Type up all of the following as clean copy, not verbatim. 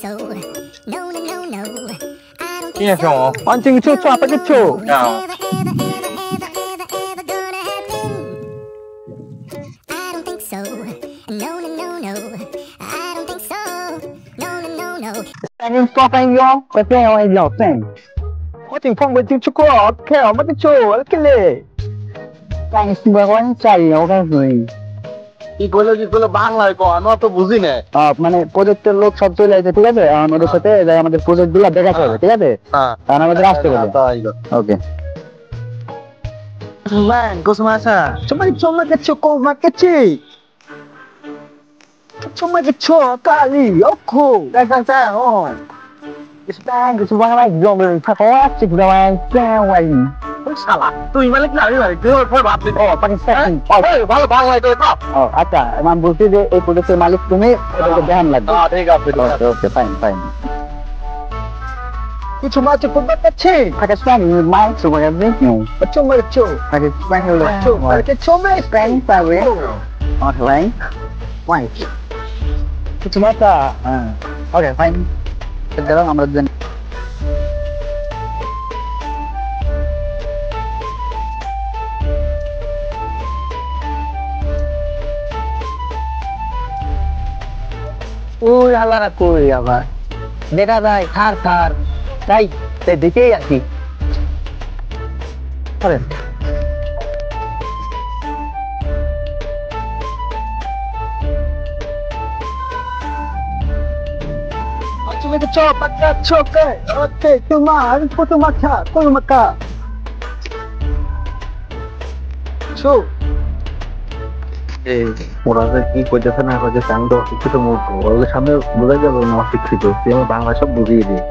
so. No, no, no, no. I don't Iya think so. dong, pancing cucu apa cucu? Ya. Ever gonna happen? I don't think so. No, no, no, no. I don't think so. No, no, no, no. Anh cho anh vô, phải theo anh dọc này. Có tình phong với tiếng cucu, theo mất cucu, cái lệ. Anh xin bảo anh chạy ở cái gì? কি করলো বাংলায় কো আমি তো বুঝি না মানে প্রজেক্টের লোক সব চলে আসে, ঠিক আছে? আমাদের সাথে যাই আমাদের প্রজেক্ট গুলো দেখাতে হবে, ঠিক আছে? হ্যাঁ কারণ আমাদের আসতে হবে। ওকে। Lan, kau semasa. Cuma kecil kau makan cik. Cuma kecil kali, aku. Dah oh. Sekarang tu semua orang jom berpakat cik dalam kawan. Salah. Tuh balik lagi balik. Tuh ভাত দিতে। Oh, Pakistan. ভালো বাংলায় কই তো। Oh, আচ্ছা, আমি বলছি যে এই প্রজেক্টের মালিক তুমি, এটাকে ধ্যান লাগবে। ঠিক আছে। ওকে, fine. Cuma cukup kecil. Pakistan main semua everything. Cuma kecil. Pakistan cuma Pakistan sawe. Online. Fine. Cuma tak. Okay, fine. Sekarang আমরা দুজন ওই আল্লাহরা কই আবার দেখা যায় থার তাই দেখেই আছি। Cuma itu cok, pakai cok ke? Okey, cuma foto maka. Cok. ওরা যে কি করতেছে না করতেছে আমি তো শিক্ষিত মূর্খ ওদের সামনে বোঝা যাবে না অশিক্ষিত আমি বাংলা সব বুঝিয়ে দিই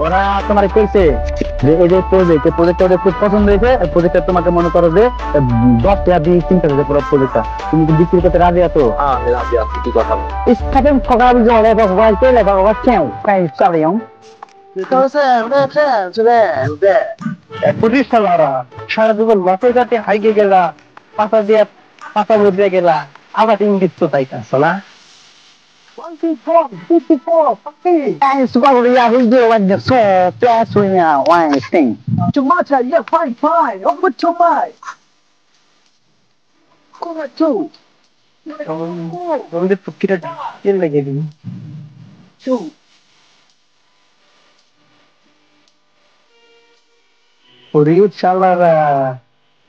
ওরা তোমার কইছে যে এই যে প্রজেক্টটা ওদের খুব পছন্দ হয়েছে, প্রজেক্টটা তোমাকে মনে করো যে 10 টাকা দিয়ে কিনতে হবে পুরো প্রজেক্টটা, তুমি কি বিক্রি করতে রাজি আছো? হ্যাঁ রাজি আছি, কি কথা বল Istabem fogar de olé para vai ter levar o chão, cai sabiam. Então você police সালারা সারা জীবন মাথায় কাটে হাইগে গেলা, পাতা বুঝে গেলা, আবার ইংলিশ তো তাইতাছ না? 54, Ai, sugar ya video when the so plus when ya one thing. Cuma ya fine. Apa cuma? Kau tu. আমাদের প্রক্রিয়া তেল লাগিয়ে দিন। ওরে শালারা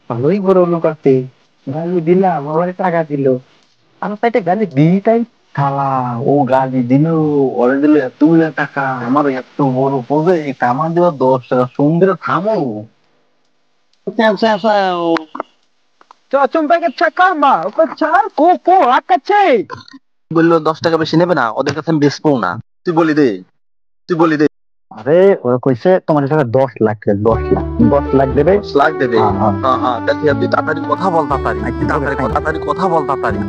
ভালোই বড় লোক আছে, গালি দিলাম আমার টাকা দিল, আর তাইটা গালি দিই তাই খালা ও গালি দিল ওরে দিল এতগুলো টাকা আমার এত বড় প্রজেক্ট আমার দেওয়া 10 টাকা সুন্দর থামো চম্পাকে চাকামা ওকে চার কোপো আকাছে বললো 10 টাকা বেশি নেবে না, ওদের কাছে আমি বেচবো না। তুই বলি দে আরে ওরা কইছে তোমার টাকা 10 লাখ দেবে। 10 লাখ দেবে? হ্যাঁ তাহলে তুই তাড়াতাড়ি কথা বল তাড়াতাড়ি কথা বল তাড়াতাড়ি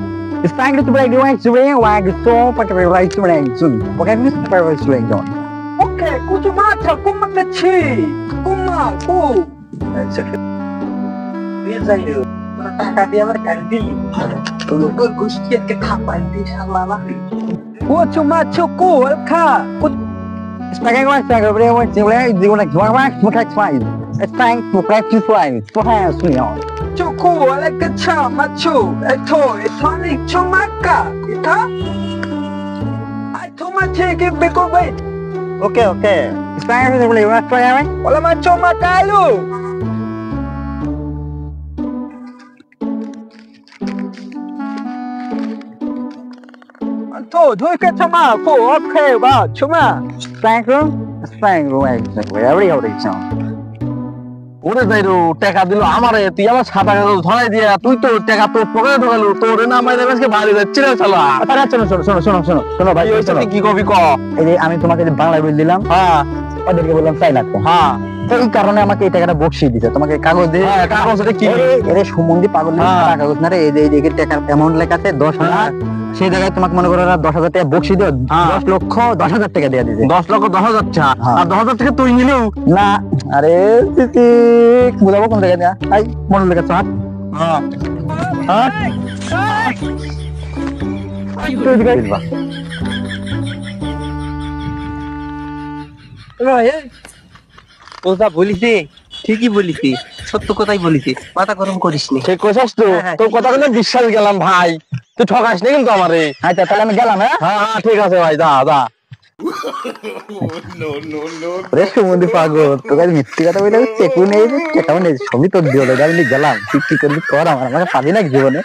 Está indo para o X-ray, o X-ray, para o X-ray, soon. Porque é isso para o X-ray, John. Okay, kutu mata, kuma kachi, kuma, ku. Bisa yo. Mereka dia berganti. Kalau gustian ke kapan di sama lagi. Kutu mata ku, alka. Sebagai orang yang berbeda dengan X-ray, dia nak jual pakai X-ray. Está indo para o X-ray, para o X-ray. Cuku ala kecam macu, itu Sonic cumaka, itu? Itu macam ke bekobat. Okay. Sekarang kita boleh buat apa ya? Wala macam makalu. Itu dua kecam aku, okay bah, cuma sekarang every other song. ওরে যাইরো টাকা দিল আমারে, তুই আমার সাদা কাগজ ধরাই দিয়া তুই তো টাকা তোর পকেটে ঢোকালো, তোর না মাইরে আজকে বাড়ি যাচ্ছি রে শালা। আরে শোনো ভাই, কি কবি ক এই যে আমি তোমাকে বাংলা বলে দিলাম, হ্যাঁ ওদেরকে বললাম 4 লাখ, হ্যাঁ তো এই কারণে আমাকে এই টাকাটা বকশিয়ে দিতে, তোমাকে কাগজ দিয়ে কাগজটা কি এরে সুমন্দি পাগল না, কাগজ না রে, এই যে টাকার অ্যামাউন্ট লেখা আছে 10 লাখ, সেই জায়গায় তোমাকে মনে করো 10,000 টাকা বকশি দিও, 10 লক্ষ 10,000 টাকা দিয়ে দিতে। 10 লক্ষ 10,000 টাকা আর 10,000 টাকা তুই নিলেও না, আরে তুই বুঝাবো কোন জায়গায় না, আই মনে লেখা হাত ও যা বলিছে ঠিকই বলিছে, সত্য কথাই বলিছে, মাথা গরম করিস নি। ঠিক কইছস তো, তোর কথা শুনে বিশ্বাস গেলাম ভাই, তুই ঠকাস নি কিন্তু আমারে। আচ্ছা তাহলে আমি গেলাম। হ্যাঁ হ্যাঁ ঠিক আছে ভাই, যা যা। রে সুমন্দি পাগল, তোকে মিথ্যে কথা বলে চেকু নেই, চেকাও নেই, সবই তোর দিয়ে আমি গেলাম। তুই কি করবি কর, আমাকে পাবি না জীবনে।